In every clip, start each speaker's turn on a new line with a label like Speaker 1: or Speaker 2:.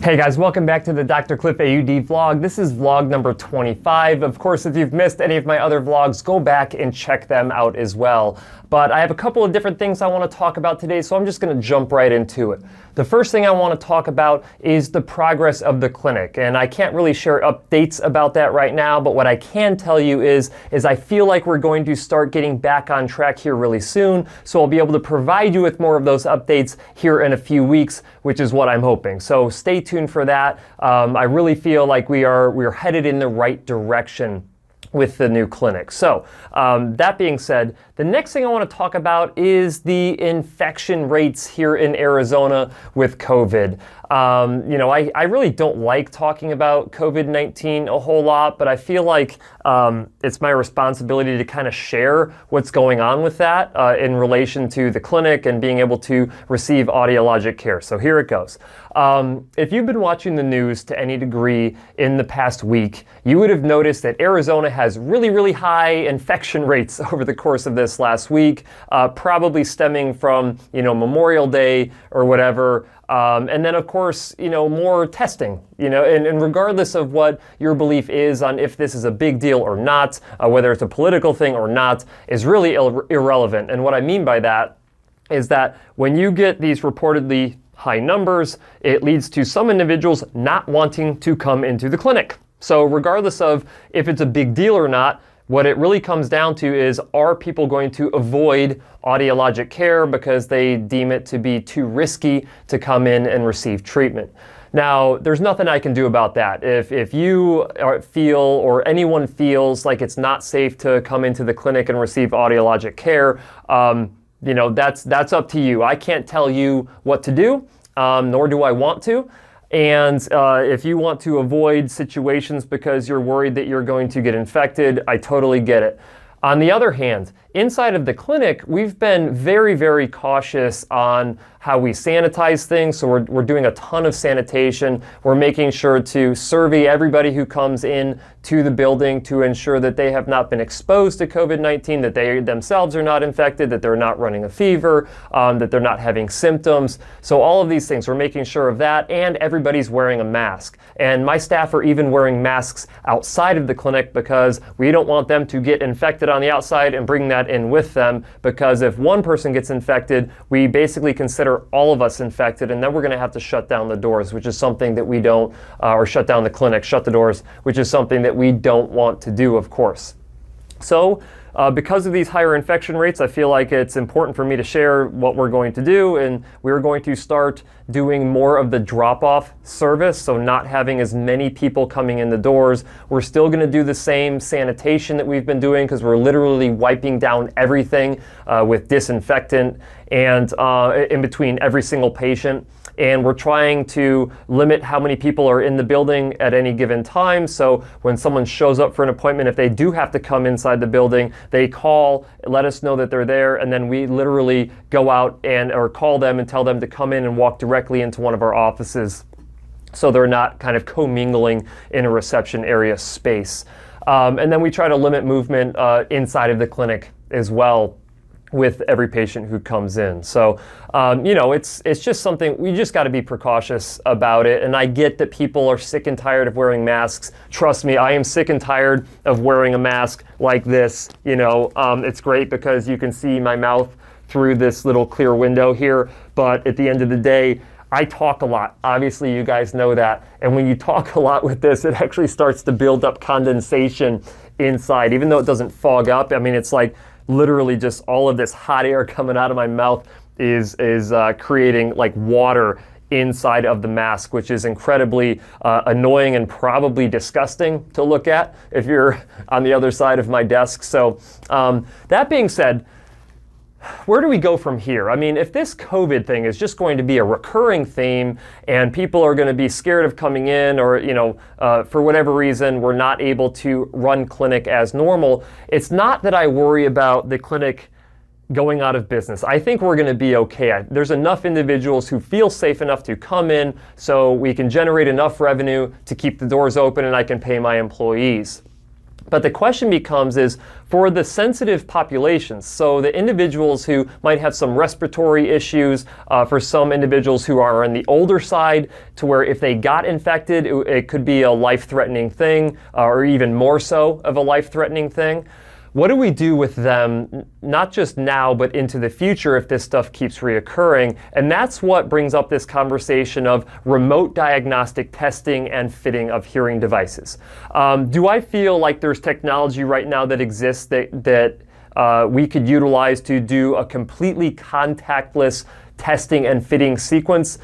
Speaker 1: Hey guys, welcome back to the Dr. Cliff AUD vlog. This is vlog number 25. Of course, if you've missed any of my other vlogs, go back and check them out as well. But I have a couple of different things I want to talk about today, so I'm just going to jump right into it. The first thing I want to talk about is the progress of the clinic, and I can't really share updates about that right now, but what I can tell you is I feel like we're going to start getting back on track here really soon, so I'll be able to provide you with more of those updates here in a few weeks, which is what I'm hoping. So stay tuned for that. I really feel like we're headed in the right direction with the new clinic. So that being said, the next thing I want to talk about is the infection rates here in Arizona with COVID. I really don't like talking about COVID-19 a whole lot, but I feel like it's my responsibility to kind of share what's going on with that in relation to the clinic and being able to receive audiologic care. So here it goes. If you've been watching the news to any degree in the past week, you would have noticed that Arizona has really, really high infection rates over the course of this last week, probably stemming from, Memorial Day or whatever. And then, of course, more testing, and regardless of what your belief is on if this is a big deal or not, whether it's a political thing or not, is really irrelevant. And what I mean by that is that when you get these reportedly high numbers, it leads to some individuals not wanting to come into the clinic. So regardless of if it's a big deal or not, what it really comes down to is, are people going to avoid audiologic care because they deem it to be too risky to come in and receive treatment? Now, there's nothing I can do about that. If you feel or anyone feels like it's not safe to come into the clinic and receive audiologic care, that's up to you. I can't tell you what to do, nor do I want to. And if you want to avoid situations because you're worried that you're going to get infected, I totally get it. On the other hand, inside of the clinic, we've been very, very cautious on how we sanitize things. So we're doing a ton of sanitation. We're making sure to survey everybody who comes in to the building to ensure that they have not been exposed to COVID-19, that they themselves are not infected, that they're not running a fever, that they're not having symptoms. So all of these things, we're making sure of that, and everybody's wearing a mask. And my staff are even wearing masks outside of the clinic because we don't want them to get infected on the outside and bring that in with them, because if one person gets infected, we basically consider all of us infected, and then we're going to have to shut down the doors, which is something that we don't, or shut down the clinic, shut the doors, which is something that we don't want to do, of course. So because of these higher infection rates, I feel like it's important for me to share what we're going to do, and we're going to start doing more of the drop-off service, so not having as many people coming in the doors. We're still going to do the same sanitation that we've been doing, because we're literally wiping down everything with disinfectant and in between every single patient. And we're trying to limit how many people are in the building at any given time. So when someone shows up for an appointment, if they do have to come inside the building, they call, let us know that they're there, and then we literally go out or call them and tell them to come in and walk directly into one of our offices, so they're not kind of commingling in a reception area space. And then we try to limit movement inside of the clinic as well with every patient who comes in. So, it's just something, we just got to be precautious about it. And I get that people are sick and tired of wearing masks. Trust me, I am sick and tired of wearing a mask like this. It's great because you can see my mouth through this little clear window here. But at the end of the day, I talk a lot. Obviously, you guys know that. And when you talk a lot with this, it actually starts to build up condensation inside, even though it doesn't fog up. I mean, it's like literally just all of this hot air coming out of my mouth is creating like water inside of the mask, which is incredibly annoying and probably disgusting to look at if you're on the other side of my desk. So that being said, where do we go from here? I mean, if this COVID thing is just going to be a recurring theme and people are going to be scared of coming in, or, for whatever reason, we're not able to run clinic as normal, it's not that I worry about the clinic going out of business. I think we're going to be okay. There's enough individuals who feel safe enough to come in so we can generate enough revenue to keep the doors open and I can pay my employees. But the question becomes is for the sensitive populations, so the individuals who might have some respiratory issues, for some individuals who are on the older side to where if they got infected, it could be a life-threatening thing, or even more so of a life-threatening thing. What do we do with them, not just now, but into the future if this stuff keeps reoccurring? And that's what brings up this conversation of remote diagnostic testing and fitting of hearing devices. Do I feel like there's technology right now that exists that we could utilize to do a completely contactless testing and fitting sequence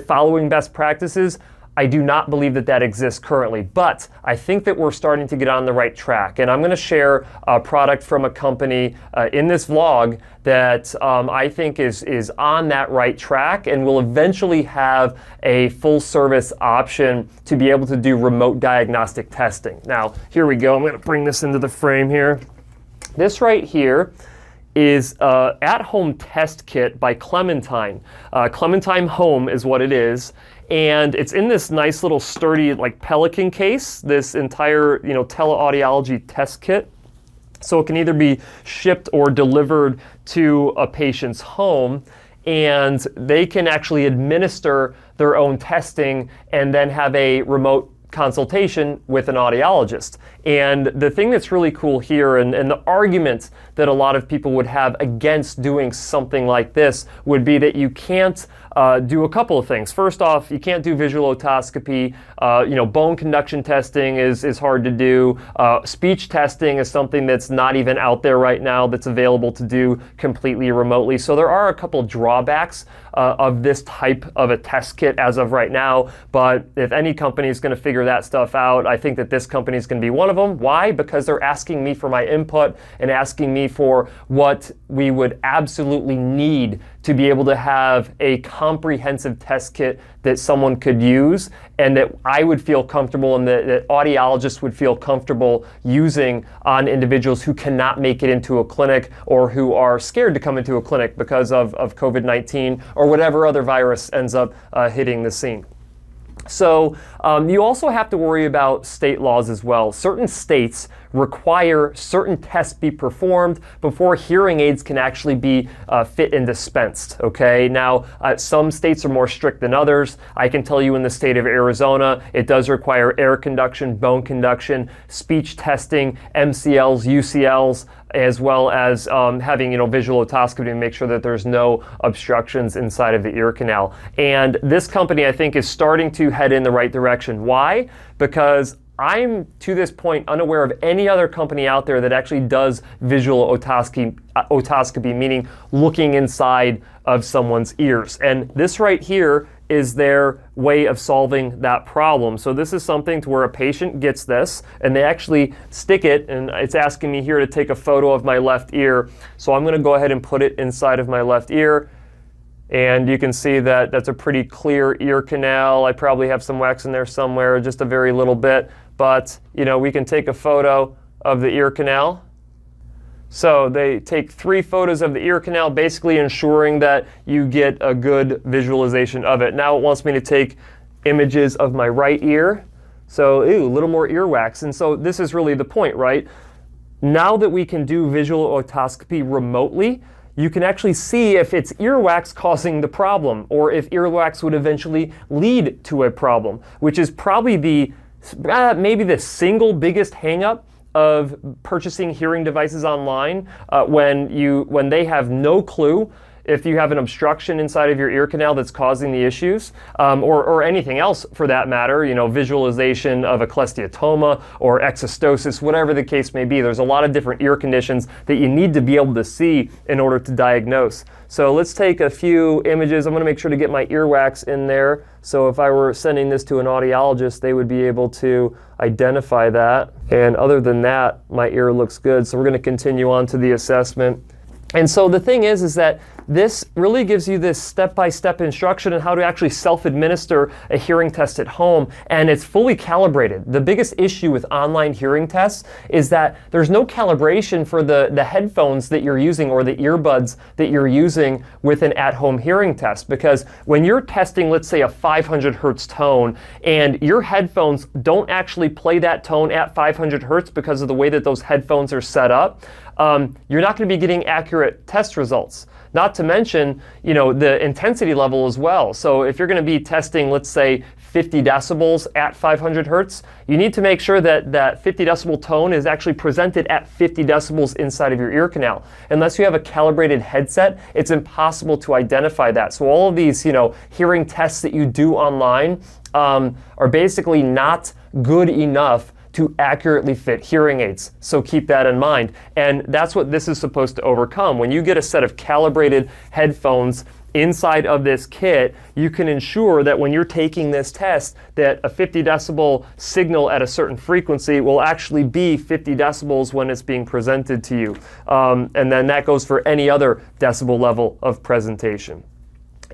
Speaker 1: following best practices? I do not believe that that exists currently, but I think that we're starting to get on the right track. And I'm going to share a product from a company in this vlog that I think is on that right track and will eventually have a full service option to be able to do remote diagnostic testing. Now, here we go. I'm going to bring this into the frame here. This right here is at-home test kit by Clementine. Clementine Home is what it is. And it's in this nice little sturdy like Pelican case, this entire teleaudiology test kit. So it can either be shipped or delivered to a patient's home, and they can actually administer their own testing and then have a remote consultation with an audiologist. And the thing that's really cool here, and the argument that a lot of people would have against doing something like this would be that you can't do a couple of things. First off, you can't do visual otoscopy. Bone conduction testing is hard to do. Speech testing is something that's not even out there right now that's available to do completely remotely. So there are a couple drawbacks of this type of a test kit as of right now. But if any company is going to figure that stuff out, I think that this company is going to be one of them. Why? Because they're asking me for my input and asking me for what we would absolutely need to be able to have a comprehensive test kit that someone could use and that I would feel comfortable and that audiologists would feel comfortable using on individuals who cannot make it into a clinic or who are scared to come into a clinic because of COVID-19 or whatever other virus ends up hitting the scene. So you also have to worry about state laws as well. Certain states require certain tests be performed before hearing aids can actually be fit and dispensed, okay? Now, some states are more strict than others. I can tell you in the state of Arizona, it does require air conduction, bone conduction, speech testing, MCLs, UCLs, as well as having visual otoscopy to make sure that there's no obstructions inside of the ear canal. And this company, I think, is starting to head in the right direction. Why? Because I'm, to this point, unaware of any other company out there that actually does visual otoscopy, meaning looking inside of someone's ears. And this right here is their way of solving that problem. So this is something to where a patient gets this and they actually stick it, and it's asking me here to take a photo of my left ear. So I'm going to go ahead and put it inside of my left ear. And you can see that that's a pretty clear ear canal. I probably have some wax in there somewhere, just a very little bit. But, we can take a photo of the ear canal. So they take 3 photos of the ear canal, basically ensuring that you get a good visualization of it. Now it wants me to take images of my right ear. So, a little more earwax. And so this is really the point, right? Now that we can do visual otoscopy remotely, you can actually see if it's earwax causing the problem or if earwax would eventually lead to a problem, which is probably maybe the single biggest hang-up of purchasing hearing devices online when they have no clue if you have an obstruction inside of your ear canal that's causing the issues, or anything else for that matter, visualization of a cholesteatoma or exostosis, whatever the case may be. There's a lot of different ear conditions that you need to be able to see in order to diagnose. So let's take a few images. I'm going to make sure to get my earwax in there. So if I were sending this to an audiologist, they would be able to identify that. And other than that, my ear looks good. So we're going to continue on to the assessment. And so the thing is that this really gives you this step-by-step instruction on how to actually self-administer a hearing test at home, and it's fully calibrated. The biggest issue with online hearing tests is that there's no calibration for the headphones that you're using or the earbuds that you're using with an at-home hearing test, because when you're testing, let's say, a 500 hertz tone, and your headphones don't actually play that tone at 500 hertz because of the way that those headphones are set up, you're not going to be getting accurate test results. Not to mention, the intensity level as well. So if you're going to be testing, let's say, 50 decibels at 500 hertz, you need to make sure that that 50 decibel tone is actually presented at 50 decibels inside of your ear canal. Unless you have a calibrated headset, it's impossible to identify that. So all of these, hearing tests that you do online are basically not good enough to accurately fit hearing aids. So keep that in mind. And that's what this is supposed to overcome. When you get a set of calibrated headphones inside of this kit, you can ensure that when you're taking this test, that a 50 decibel signal at a certain frequency will actually be 50 decibels when it's being presented to you. And then that goes for any other decibel level of presentation.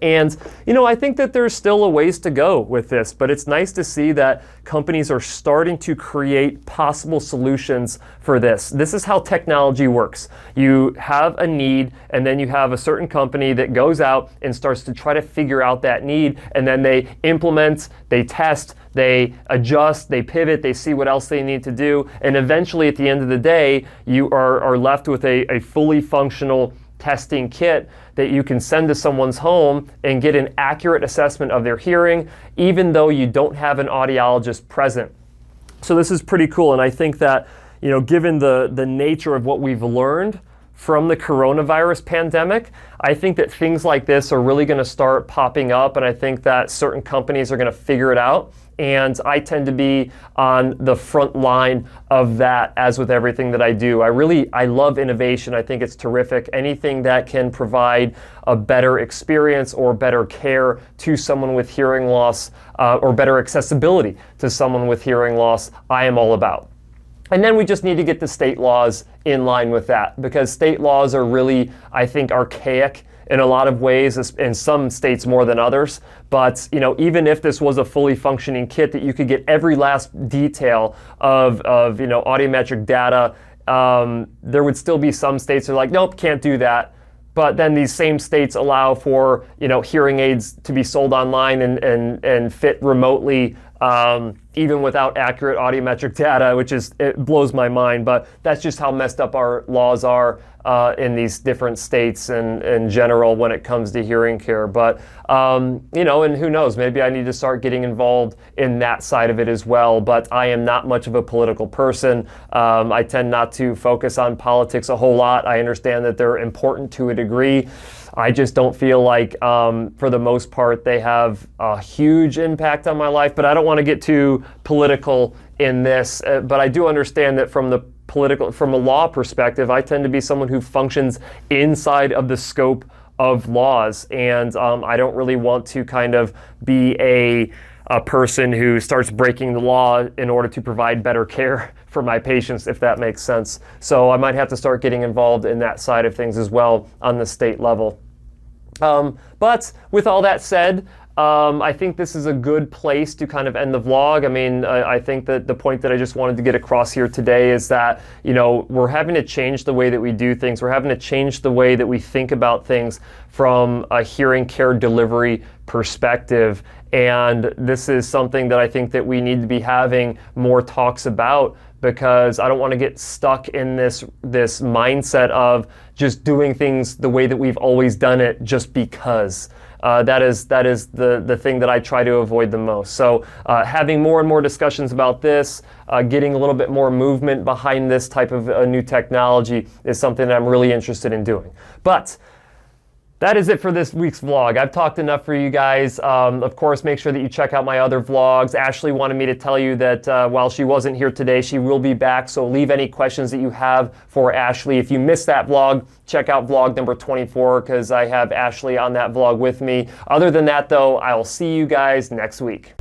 Speaker 1: And, I think that there's still a ways to go with this, but it's nice to see that companies are starting to create possible solutions for this. This is how technology works. You have a need, and then you have a certain company that goes out and starts to try to figure out that need, and then they implement, they test, they adjust, they pivot, they see what else they need to do, and eventually at the end of the day, you are left with a fully functional testing kit that you can send to someone's home and get an accurate assessment of their hearing, even though you don't have an audiologist present. So this is pretty cool, and I think that, given the nature of what we've learned from the coronavirus pandemic, I think that things like this are really going to start popping up, and I think that certain companies are going to figure it out. And I tend to be on the front line of that, as with everything that I do. I love innovation. I think it's terrific. Anything that can provide a better experience or better care to someone with hearing loss, or better accessibility to someone with hearing loss, I am all about. And then we just need to get the state laws in line with that, because state laws are really, I think, archaic in a lot of ways, in some states more than others. But even if this was a fully functioning kit that you could get every last detail of audiometric data, there would still be some states that are like, nope, can't do that. But then these same states allow for hearing aids to be sold online and fit remotely, even without accurate audiometric data, it blows my mind. But that's just how messed up our laws are in these different states and in general when it comes to hearing care. But and who knows, maybe I need to start getting involved in that side of it as well. But I am not much of a political person. I tend not to focus on politics a whole lot. I understand that they're important to a degree. I just don't feel like, for the most part, they have a huge impact on my life. But I don't want to get too political in this. But I do understand that from a law perspective, I tend to be someone who functions inside of the scope of laws. And I don't really want to kind of be a person who starts breaking the law in order to provide better care for my patients, if that makes sense. So I might have to start getting involved in that side of things as well on the state level. But with all that said, I think this is a good place to kind of end the vlog. I mean, I think that the point that I just wanted to get across here today is that, we're having to change the way that we do things. We're having to change the way that we think about things from a hearing care delivery perspective. And this is something that I think that we need to be having more talks about, because I don't want to get stuck in this mindset of just doing things the way that we've always done it just because. That is the thing that I try to avoid the most. So having more and more discussions about this, getting a little bit more movement behind this type of new technology is something that I'm really interested in doing. But that is it for this week's vlog. I've talked enough for you guys. Of course, make sure that you check out my other vlogs. Ashley wanted me to tell you that while she wasn't here today, she will be back. So leave any questions that you have for Ashley. If you missed that vlog, check out vlog number 24, because I have Ashley on that vlog with me. Other than that, though, I'll see you guys next week.